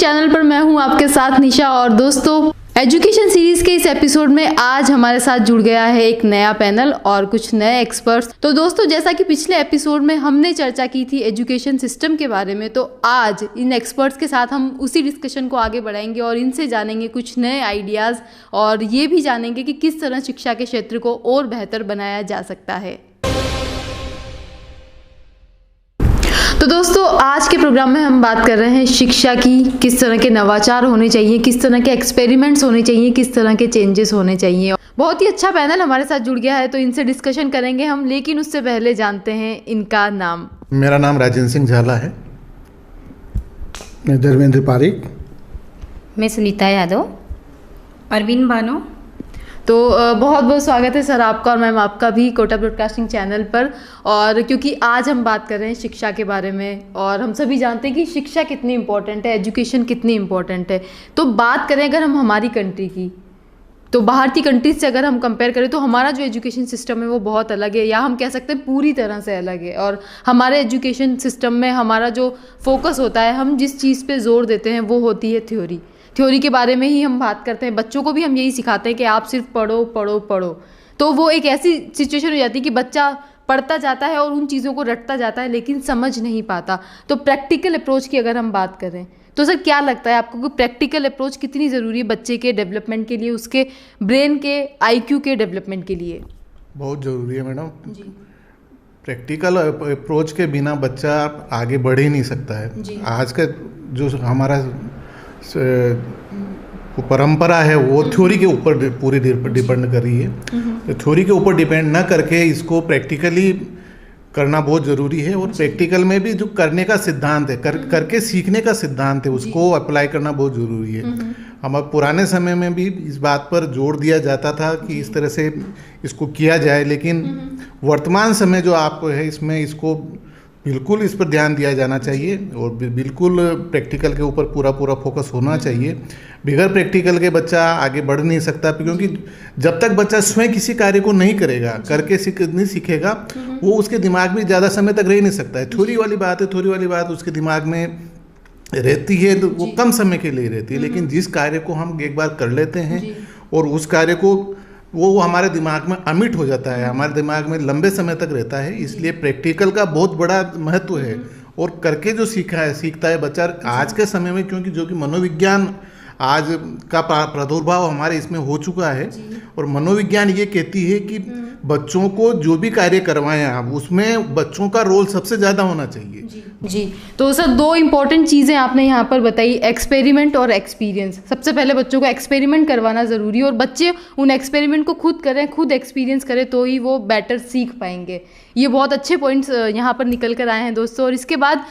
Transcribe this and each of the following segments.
Channel पर मैं हूं आपके साथ निशा। और दोस्तों, एजुकेशन सीरीज के इस एपिसोड में आज हमारे साथ जुड़ गया है एक नया पैनल और कुछ नए एक्सपर्ट्स। तो दोस्तों, जैसा कि पिछले एपिसोड में हमने चर्चा की थी एजुकेशन सिस्टम के बारे में, तो आज इन एक्सपर्ट्स के साथ हम उसी डिस्कशन को आगे बढ़ाएंगे और इनसे जानेंगे कुछ नए आइडियाज़ और ये भी जानेंगे कि किस तरह शिक्षा के क्षेत्र को और बेहतर बनाया जा सकता है। तो दोस्तों, आज के प्रोग्राम में हम बात कर रहे हैं शिक्षा की, किस तरह के नवाचार होने चाहिए, किस तरह के एक्सपेरिमेंट्स होने चाहिए, किस तरह के चेंजेस होने चाहिए। बहुत ही अच्छा पैनल हमारे साथ जुड़ गया है, तो इनसे डिस्कशन करेंगे हम, लेकिन उससे पहले जानते हैं इनका नाम। मेरा नाम राजेंद्र सिंह झाला है। मैं धर्मेंद्र पारिक। मैं सुनीता यादव। अरविंद बानो। तो बहुत बहुत स्वागत है सर आपका और मैम आपका भी कोटा ब्रॉडकास्टिंग चैनल पर। और क्योंकि आज हम बात कर रहे हैं शिक्षा के बारे में और हम सभी जानते हैं कि शिक्षा कितनी इम्पोर्टेंट है, एजुकेशन कितनी इम्पोर्टेंट है। तो बात करें अगर हम हमारी कंट्री की, तो बाहर की कंट्रीज से अगर हम कंपेयर करें तो हमारा जो एजुकेशन सिस्टम है वो बहुत अलग है, या हम कह सकते हैं पूरी तरह से अलग है। और हमारे एजुकेशन सिस्टम में हमारा जो फोकस होता है, हम जिस चीज़ पे जोर देते हैं वो होती है थ्योरी के बारे में ही हम बात करते हैं। बच्चों को भी हम यही सिखाते हैं कि आप सिर्फ पढ़ो पढ़ो पढ़ो। तो वो एक ऐसी सिचुएशन हो जाती है कि बच्चा पढ़ता जाता है और उन चीज़ों को रटता जाता है लेकिन समझ नहीं पाता। तो प्रैक्टिकल अप्रोच की अगर हम बात करें तो सर क्या लगता है आपको कि प्रैक्टिकल अप्रोच कितनी ज़रूरी है बच्चे के डेवलपमेंट के लिए, उसके ब्रेन के IQ के डेवलपमेंट के लिए? बहुत ज़रूरी है मैडम। प्रैक्टिकल अप्रोच के बिना बच्चा आगे बढ़ ही नहीं सकता है। आज का जो हमारा परंपरा है वो थ्योरी के ऊपर पूरी डिपेंड कर रही है। तो थ्योरी के ऊपर डिपेंड ना करके इसको प्रैक्टिकली करना बहुत ज़रूरी है। और प्रैक्टिकल में भी जो करने का सिद्धांत है, करके सीखने का सिद्धांत है, उसको अप्लाई करना बहुत ज़रूरी है। हमारे पुराने समय में भी इस बात पर जोर दिया जाता था कि इस तरह से इसको किया जाए, लेकिन वर्तमान समय जो आपको है इसमें इसको बिल्कुल इस पर ध्यान दिया जाना चाहिए और बिल्कुल प्रैक्टिकल के ऊपर पूरा फोकस होना चाहिए। बगैर प्रैक्टिकल के बच्चा आगे बढ़ नहीं सकता, क्योंकि जब तक बच्चा स्वयं किसी कार्य को नहीं करेगा, करके नहीं सीखेगा, वो उसके दिमाग में ज़्यादा समय तक रह नहीं सकता है। थ्योरी वाली बात उसके दिमाग में रहती है तो वो कम समय के लिए रहती है। लेकिन जिस कार्य को हम एक बार कर लेते हैं और उस कार्य को वो हमारे दिमाग में अमिट हो जाता है, हमारे दिमाग में लंबे समय तक रहता है। इसलिए प्रैक्टिकल का बहुत बड़ा महत्व है। और करके जो सीखता है बच्चा आज के समय में, क्योंकि जो कि मनोविज्ञान आज का प्रादुर्भाव हमारे इसमें हो चुका है। और मनोविज्ञान ये कहती है कि बच्चों को जो भी कार्य करवाएं आप, उसमें बच्चों का रोल सबसे ज़्यादा होना चाहिए। जी, तो सर दो इम्पॉर्टेंट चीज़ें आपने यहाँ पर बताई, एक्सपेरिमेंट और एक्सपीरियंस। सबसे पहले बच्चों को एक्सपेरिमेंट करवाना ज़रूरी है और बच्चे उन एक्सपेरिमेंट को खुद करें, खुद एक्सपीरियंस करें, तो ही वो बेटर सीख पाएंगे। ये बहुत अच्छे पॉइंट्स यहाँ पर निकल कर आए हैं दोस्तों। और इसके बाद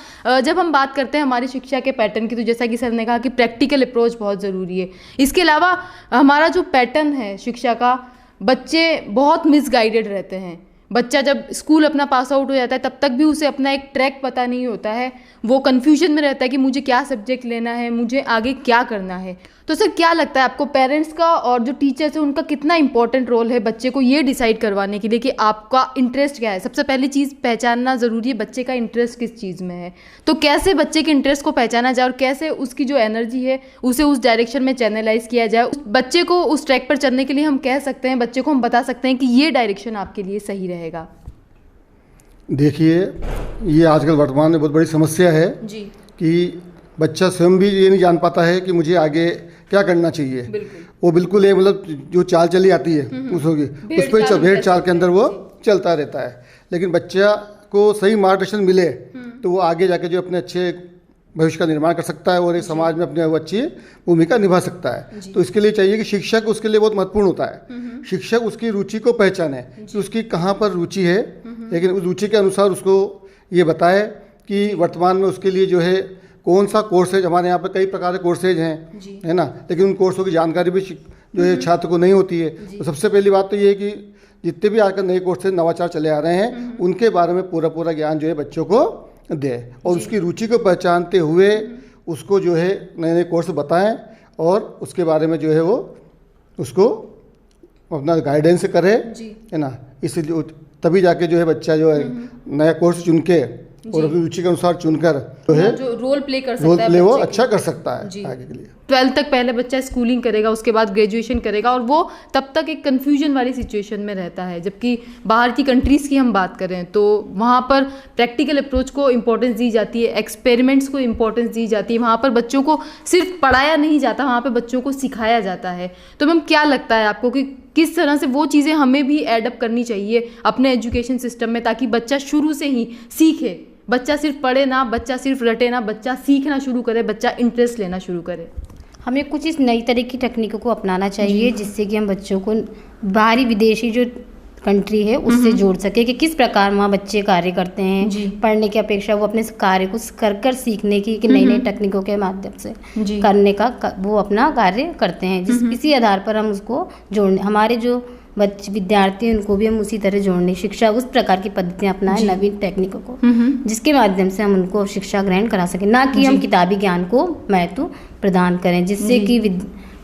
जब हम बात करते हैं हमारी शिक्षा के पैटर्न की, तो जैसा कि सर ने कहा कि प्रैक्टिकल अप्रोच बहुत ज़रूरी है। इसके अलावा हमारा जो पैटर्न है शिक्षा का, बच्चे बहुत मिसगाइडेड रहते हैं। बच्चा जब स्कूल अपना पास आउट हो जाता है तब तक भी उसे अपना एक ट्रैक पता नहीं होता है। वो कन्फ्यूजन में रहता है कि मुझे क्या सब्जेक्ट लेना है, मुझे आगे क्या करना है। तो सर क्या लगता है आपको, पेरेंट्स का और जो टीचर्स है उनका कितना इंपॉर्टेंट रोल है बच्चे को ये डिसाइड करवाने के लिए कि आपका इंटरेस्ट क्या है? सबसे पहली चीज़ पहचानना ज़रूरी है बच्चे का इंटरेस्ट किस चीज़ में है। तो कैसे बच्चे के इंटरेस्ट को पहचाना जाए और कैसे उसकी जो एनर्जी है उसे उस डायरेक्शन में चैनलाइज किया जाए? बच्चे को उस ट्रैक पर चलने के लिए हम कह सकते हैं, बच्चे को हम बता सकते हैं कि ये डायरेक्शन आपके लिए सही रहेगा। देखिए, ये आजकल वर्तमान में बहुत बड़ी समस्या है जी कि बच्चा स्वयं भी ये नहीं जान पाता है कि मुझे आगे क्या करना चाहिए। वो बिल्कुल ये मतलब जो चाल चली आती है उसकी, उस पर भेड़ चाल के अंदर वो चलता रहता है। लेकिन बच्चा को सही मार्गदर्शन मिले तो वो आगे जाके जो अपने अच्छे भविष्य का निर्माण कर सकता है और एक समाज में अपने अच्छी भूमिका निभा सकता है। तो इसके लिए चाहिए कि शिक्षक उसके लिए बहुत महत्वपूर्ण होता है। शिक्षक उसकी रुचि को पहचाने कि उसकी कहाँ पर रुचि है, लेकिन उस रुचि के अनुसार उसको ये बताए कि वर्तमान में उसके लिए जो है कौन सा कोर्सेज, हमारे यहाँ पर कई प्रकार के कोर्सेज हैं, है ना, लेकिन उन कोर्सों की जानकारी भी जो है छात्र को नहीं होती है। तो सबसे पहली बात तो ये है कि जितने भी आजकल नए कोर्सेज नवाचार चले आ रहे हैं उनके बारे में पूरा ज्ञान जो है बच्चों को दे और उसकी रुचि को पहचानते हुए उसको जो है नए कोर्स बताएं और उसके बारे में जो है वो उसको अपना गाइडेंस करे, है ना। इसलिए तभी जाके जो है बच्चा जो है नया कोर्स चुन के और अपनी रुचि के अनुसार चुनकर जो है जो रोल प्ले कर सकता रोल है प्ले वो बच्चे अच्छा की। कर सकता है जी। आगे के लिए। 12th तक पहले बच्चा स्कूलिंग करेगा, उसके बाद ग्रेजुएशन करेगा, और वो तब तक एक कन्फ्यूजन वाली सिचुएशन में रहता है। जबकि बाहर की कंट्रीज़ की हम बात करें तो वहाँ पर प्रैक्टिकल अप्रोच को इम्पोर्टेंस दी जाती है, एक्सपेरिमेंट्स को इम्पोर्टेंस दी जाती है। वहाँ पर बच्चों को सिर्फ पढ़ाया नहीं जाता, वहाँ पर बच्चों को सिखाया जाता है। तो मैम क्या लगता है आपको कि किस तरह से वो चीज़ें हमें भी एडअप करनी चाहिए अपने एजुकेशन सिस्टम में, ताकि बच्चा शुरू से ही सीखे, बच्चा सिर्फ पढ़े ना, बच्चा सिर्फ रटे ना, बच्चा सीखना शुरू करे, बच्चा इंटरेस्ट लेना शुरू करे? हमें कुछ इस नई तरह की तकनीकों को अपनाना चाहिए जिससे कि हम बच्चों को बाहरी विदेशी जो कंट्री है उससे जोड़ सके कि किस प्रकार वहाँ बच्चे कार्य करते हैं। पढ़ने की अपेक्षा वो अपने कार्य को कर सीखने की कि नई नई तकनीकों के माध्यम से करने का वो अपना कार्य करते हैं। इसी आधार पर हम उसको जोड़ने, हमारे जो बच्चे विद्यार्थी हैं उनको भी हम उसी तरह जोड़ने, शिक्षा उस प्रकार की पद्धतियाँ अपनाएं, नवीन तकनीकों को, जिसके माध्यम से हम उनको शिक्षा ग्रहण करा सकें, ना कि हम किताबी ज्ञान को महत्व प्रदान करें, जिससे कि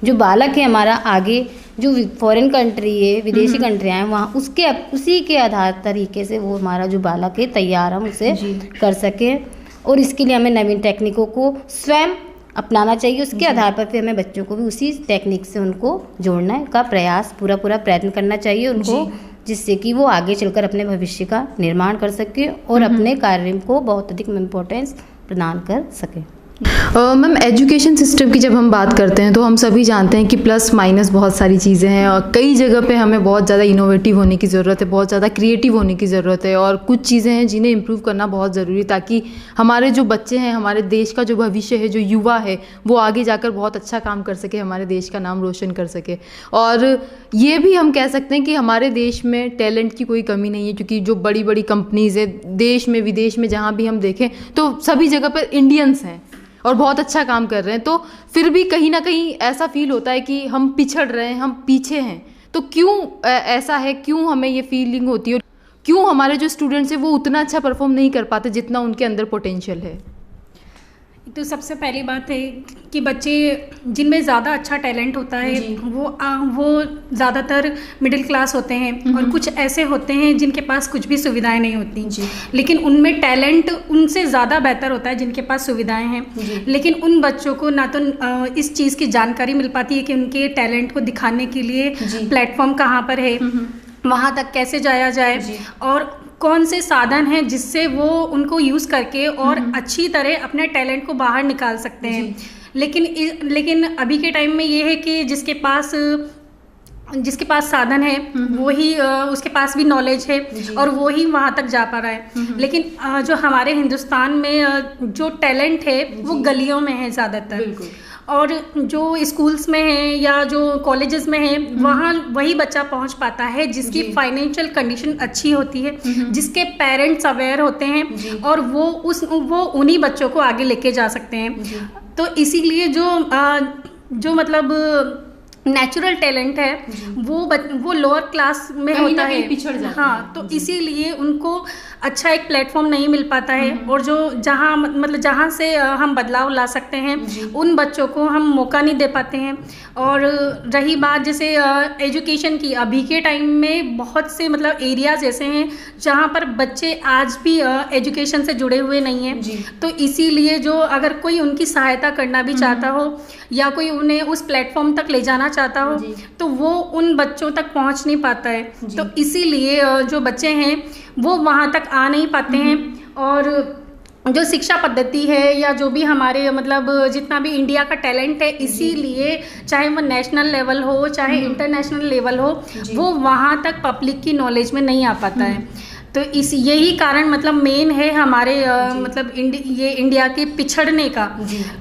जो बालक है हमारा आगे जो फॉरेन कंट्री है, विदेशी कंट्रियाँ हैं, वहाँ उसी के आधार तरीके से वो हमारा जो बालक है तैयार हम उसे कर सकें। और इसके लिए हमें नवीन तकनीकों को स्वयं अपनाना चाहिए, उसके आधार पर फिर हमें बच्चों को भी उसी टेक्निक से उनको जोड़ने का प्रयास पूरा प्रयत्न करना चाहिए उनको, जिससे कि वो आगे चलकर अपने भविष्य का निर्माण कर सके और अपने कार्य को बहुत अधिक इम्पोर्टेंस प्रदान कर सके। मैम एजुकेशन सिस्टम की जब हम बात करते हैं तो हम सभी जानते हैं कि प्लस माइनस बहुत सारी चीज़ें हैं, और कई जगह पे हमें बहुत ज़्यादा इनोवेटिव होने की ज़रूरत है, बहुत ज़्यादा क्रिएटिव होने की ज़रूरत है, और कुछ चीज़ें हैं जिन्हें इम्प्रूव करना बहुत ज़रूरी है, ताकि हमारे जो बच्चे हैं, हमारे देश का जो भविष्य है, जो युवा है, वो आगे जाकर बहुत अच्छा काम कर सके, हमारे देश का नाम रोशन कर सके। और ये भी हम कह सकते हैं कि हमारे देश में टैलेंट की कोई कमी नहीं है, क्योंकि जो बड़ी बड़ी कंपनीज़ है देश में विदेश में जहाँ भी हम देखें तो सभी जगह पर इंडियंस हैं और बहुत अच्छा काम कर रहे हैं। तो फिर भी कहीं ना कहीं ऐसा फील होता है कि हम पिछड़ रहे हैं, हम पीछे हैं। तो क्यों ऐसा है, क्यों हमें ये फीलिंग होती है, क्यों हमारे जो स्टूडेंट्स हैं वो उतना अच्छा परफॉर्म नहीं कर पाते जितना उनके अंदर पोटेंशियल है? तो सबसे पहली बात है कि बच्चे जिनमें ज़्यादा अच्छा टैलेंट होता है वो ज़्यादातर मिडिल क्लास होते हैं, और कुछ ऐसे होते हैं जिनके पास कुछ भी सुविधाएं नहीं होती, लेकिन उनमें टैलेंट उनसे ज़्यादा बेहतर होता है जिनके पास सुविधाएं हैं। लेकिन उन बच्चों को ना तो इस चीज़ की जानकारी मिल पाती है कि उनके टैलेंट को दिखाने के लिए प्लेटफॉर्म कहाँ पर है, वहाँ तक कैसे जाया जाए, और कौन से साधन हैं जिससे वो उनको यूज़ करके और अच्छी तरह अपने टैलेंट को बाहर निकाल सकते हैं। लेकिन अभी के टाइम में ये है कि जिसके पास साधन है वो ही उसके पास भी नॉलेज है और वो ही वहाँ तक जा पा रहा है। लेकिन जो हमारे हिंदुस्तान में जो टैलेंट है वो गलियों में है ज़्यादातर, और जो स्कूल्स में है या जो कॉलेजेस में है वहाँ वही बच्चा पहुँच पाता है जिसकी फाइनेंशियल कंडीशन अच्छी होती है, जिसके पेरेंट्स अवेयर होते हैं, और वो उन्हीं बच्चों को आगे लेके जा सकते हैं। तो इसीलिए जो मतलब नेचुरल टैलेंट है वो लोअर क्लास में होता है, पिछड़ जाता हाँ है। तो इसीलिए उनको अच्छा एक प्लेटफॉर्म नहीं मिल पाता है, और जो जहाँ से हम बदलाव ला सकते हैं उन बच्चों को हम मौका नहीं दे पाते हैं। और रही बात जैसे एजुकेशन की, अभी के टाइम में बहुत से मतलब एरियाज ऐसे हैं जहाँ पर बच्चे आज भी एजुकेशन से जुड़े हुए नहीं हैं। तो इसीलिए जो अगर कोई उनकी सहायता करना भी चाहता हो या कोई उन्हें उस प्लेटफॉर्म तक ले जाना चाहता हो तो वो उन बच्चों तक पहुँच नहीं पाता है। तो इसीलिए जो बच्चे हैं वो वहाँ तक आ नहीं पाते हैं। और जो शिक्षा पद्धति है या जो भी हमारे मतलब जितना भी इंडिया का टैलेंट है, इसीलिए चाहे वो नेशनल लेवल हो चाहे इंटरनेशनल लेवल हो, वो वहाँ तक पब्लिक की नॉलेज में नहीं आ पाता है। तो यही कारण मतलब मेन है हमारे मतलब ये इंडिया के पिछड़ने का,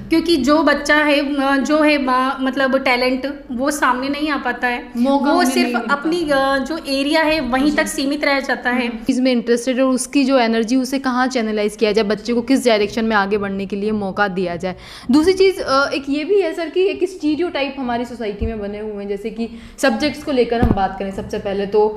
क्योंकि जो बच्चा है जो है मतलब टैलेंट वो सामने नहीं आ पाता है, वो सिर्फ अपनी जो एरिया है वहीं तक सीमित रह जाता है। इसमें इंटरेस्टेड और उसकी जो एनर्जी उसे कहाँ चैनलाइज किया जाए, बच्चे को किस डायरेक्शन में आगे बढ़ने के लिए मौका दिया जाए। दूसरी चीज़ एक ये भी है सर कि एक स्टीरियोटाइप हमारी सोसाइटी में बने हुए हैं, जैसे कि सब्जेक्ट्स को लेकर हम बात करें सबसे पहले तो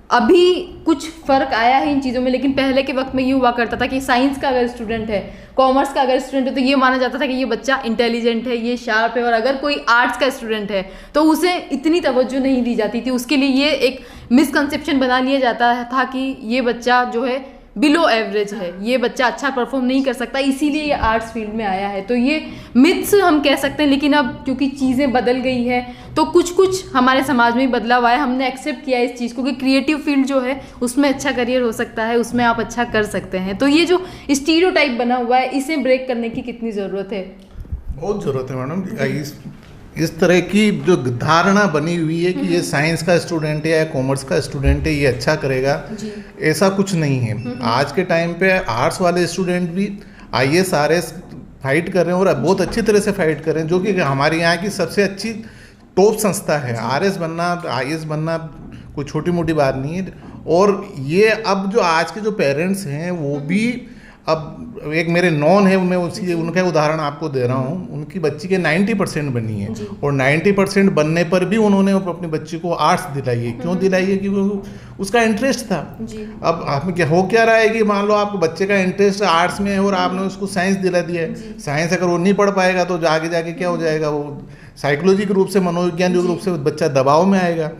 अभी कुछ फ़र्क आया है इन चीज़ों में, लेकिन पहले के वक्त में ये हुआ करता था कि साइंस का अगर स्टूडेंट है, कॉमर्स का अगर स्टूडेंट है तो ये माना जाता था कि ये बच्चा इंटेलिजेंट है, ये शार्प है, और अगर कोई आर्ट्स का स्टूडेंट है तो उसे इतनी तवज्जो नहीं दी जाती थी। उसके लिए ये एक मिसकंसेप्शन बना लिया जाता था कि ये बच्चा जो है बिलो एवरेज है, ये बच्चा अच्छा परफॉर्म नहीं कर सकता, इसीलिए ये आर्ट्स फील्ड में आया है। तो ये मिथ्स हम कह सकते हैं, लेकिन अब क्योंकि चीज़ें बदल गई है तो कुछ हमारे समाज में ही बदलाव आया, हमने एक्सेप्ट किया इस चीज़ को कि क्रिएटिव फील्ड जो है उसमें अच्छा करियर हो सकता है, उसमें आप अच्छा कर सकते हैं। तो ये जो स्टीरियोटाइप बना हुआ है इसे ब्रेक करने की कितनी ज़रूरत है? बहुत ज़रूरत है मैडम। इस तरह की जो धारणा बनी हुई है कि ये साइंस का स्टूडेंट है या कॉमर्स का स्टूडेंट है ये अच्छा करेगा, ऐसा कुछ नहीं है। आज के टाइम पे आर्ट्स वाले स्टूडेंट भी IAS RS फाइट कर रहे हैं और बहुत अच्छी तरह से फाइट कर रहे हैं, जो कि हमारे यहाँ की सबसे अच्छी टॉप संस्था है। RS बनना, IAS बनना कोई छोटी मोटी बात नहीं है। और ये अब जो आज के जो पेरेंट्स हैं वो भी, अब एक मेरे नॉन है, मैं उनका उदाहरण आपको दे रहा हूँ। उनकी बच्ची के 90% बनी है और 90% बनने पर भी उन्होंने अपनी बच्ची को आर्ट्स दिलाई है। क्यों दिलाई है? क्योंकि उसका इंटरेस्ट था। अब आप क्या हो क्या रहा है कि मान लो आपके बच्चे का इंटरेस्ट आर्ट्स में है और आपने उसको साइंस दिला दिया है। साइंस अगर वो नहीं पढ़ पाएगा तो आगे जाके क्या हो जाएगा, वो साइकोलॉजिकल रूप से, मनोवैज्ञानिक रूप से बच्चा दबाव में आएगा।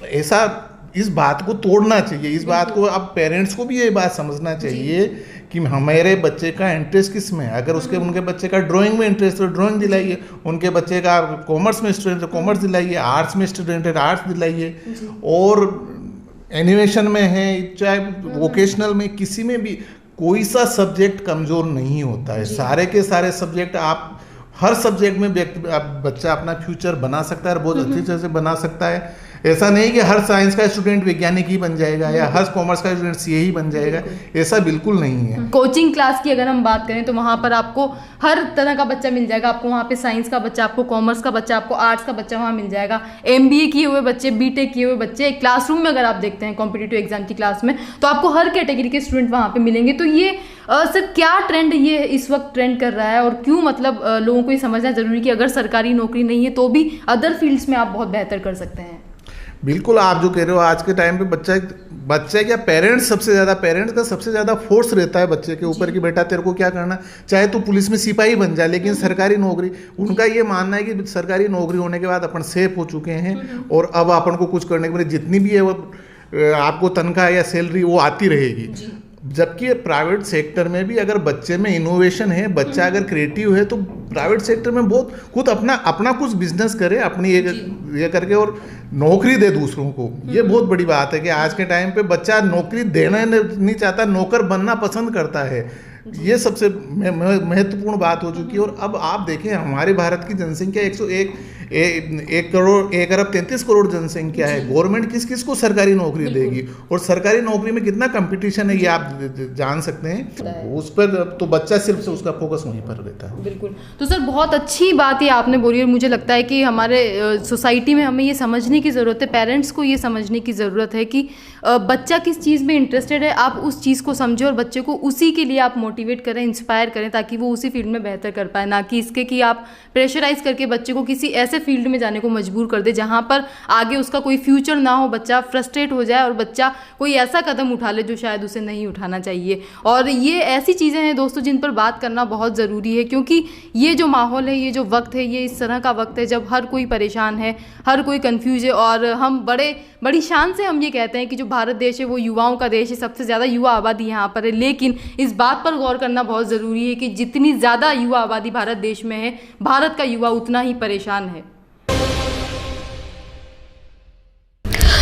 ऐसा, इस बात को तोड़ना चाहिए। इस बात को अब पेरेंट्स को भी ये बात समझना चाहिए कि हमारे बच्चे का इंटरेस्ट किस में है। अगर उनके बच्चे का ड्राइंग में इंटरेस्ट है तो ड्राइंग दिलाइए, उनके बच्चे का कॉमर्स में स्टूडेंट है कॉमर्स दिलाइए, आर्ट्स में स्टूडेंट है आर्ट्स दिलाइए, और एनिमेशन में है चाहे वोकेशनल में, किसी में भी कोई सा सब्जेक्ट कमज़ोर नहीं होता है। सारे के सारे सब्जेक्ट, आप हर सब्जेक्ट में बच्चा अपना फ्यूचर बना सकता है और बहुत अच्छी तरह से बना सकता है। ऐसा नहीं कि हर साइंस का स्टूडेंट वैज्ञानिक ही बन जाएगा या हर कॉमर्स का स्टूडेंट CA ही बन जाएगा, ऐसा बिल्कुल नहीं है। कोचिंग क्लास की अगर हम बात करें तो वहाँ पर आपको हर तरह का बच्चा मिल जाएगा। आपको वहाँ पे साइंस का बच्चा, आपको कॉमर्स का बच्चा, आपको आर्ट्स का बच्चा वहाँ मिल जाएगा। MBA किए हुए बच्चे, BTech किए हुए बच्चे, क्लासरूम में अगर आप देखते हैं कॉम्पिटिटिव एग्जाम की क्लास में, तो आपको हर कैटेगरी के स्टूडेंट वहाँ पे मिलेंगे। तो ये सर क्या ट्रेंड ये इस वक्त ट्रेंड कर रहा है और क्यों, मतलब लोगों को ये समझना जरूरी कि अगर सरकारी नौकरी नहीं है तो भी अदर फील्ड्स में आप बहुत बेहतर कर सकते हैं? बिल्कुल, आप जो कह रहे हो, आज के टाइम पे बच्चा क्या, पेरेंट्स का सबसे ज़्यादा फोर्स रहता है बच्चे के ऊपर कि बेटा तेरे को क्या करना, चाहे तो पुलिस में सिपाही बन जाए, लेकिन सरकारी नौकरी, उनका ये मानना है कि सरकारी नौकरी होने के बाद अपन सेफ हो चुके हैं और अब अपन को कुछ करने के बाद जितनी भी है वो आपको तनख्वाह या सैलरी वो आती रहेगी। जबकि प्राइवेट सेक्टर में भी अगर बच्चे में इनोवेशन है, बच्चा अगर क्रिएटिव है, तो प्राइवेट सेक्टर में बहुत खुद अपना कुछ बिजनेस करे, अपनी ये करके और नौकरी दे दूसरों को। ये बहुत बड़ी बात है कि आज के टाइम पे बच्चा नौकरी देना नहीं चाहता, नौकर बनना पसंद करता है। ये सबसे महत्वपूर्ण बात हो चुकी है। और अब आप देखें, हमारे भारत की जनसंख्या 1 अरब 33 करोड़ जनसंख्या है। गवर्नमेंट किस किस को सरकारी नौकरी देगी, और सरकारी नौकरी में कितना कंपटीशन है ये आप जान सकते हैं। उस पर तो बच्चा सिर्फ से उसका फोकस वहीं पर रहता है। बिल्कुल। तो सर बहुत अच्छी बात ये आपने बोली, और मुझे लगता है कि हमारे सोसाइटी में हमें ये समझने की ज़रूरत है, पेरेंट्स को ये समझने की ज़रूरत है कि बच्चा किस चीज़ में इंटरेस्टेड है, आप उस चीज़ को समझें और बच्चे को उसी के लिए आप मोटिवेट करें, इंस्पायर करें, ताकि वो उसी फील्ड में बेहतर कर पाए। ना कि इसके कि आप प्रेशराइज करके बच्चे को किसी ऐसे फील्ड में जाने को मजबूर कर दे जहाँ पर आगे उसका कोई फ्यूचर ना हो, बच्चा फ्रस्ट्रेट हो जाए और बच्चा कोई ऐसा कदम उठा ले जो शायद उसे नहीं उठाना चाहिए। और ये ऐसी चीज़ें हैं दोस्तों जिन पर बात करना बहुत ज़रूरी है, क्योंकि ये जो माहौल है, ये जो वक्त है, ये इस तरह का वक्त है जब हर कोई परेशान है, हर कोई कन्फ्यूज है। और हम बड़ी शान से हम ये कहते हैं कि जो भारत देश है वो युवाओं का देश है, सबसे ज़्यादा युवा आबादी यहाँ पर है। लेकिन इस बात पर गौर करना बहुत ज़रूरी है कि जितनी ज़्यादा युवा आबादी भारत देश में है, भारत का युवा उतना ही परेशान है।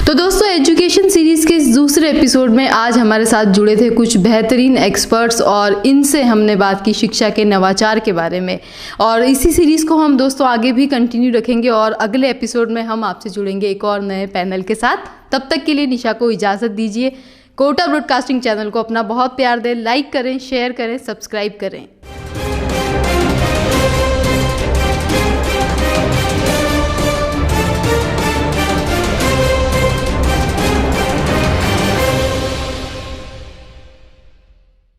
तो दोस्तों, एजुकेशन सीरीज़ के इस दूसरे एपिसोड में आज हमारे साथ जुड़े थे कुछ बेहतरीन एक्सपर्ट्स, और इनसे हमने बात की शिक्षा के नवाचार के बारे में। और इसी सीरीज़ को हम दोस्तों आगे भी कंटिन्यू रखेंगे और अगले एपिसोड में हम आपसे जुड़ेंगे एक और नए पैनल के साथ। तब तक के लिए निशा को इजाज़त दीजिए। कोटा ब्रॉडकास्टिंग चैनल को अपना बहुत प्यार दें, लाइक करें, शेयर करें, सब्सक्राइब करें।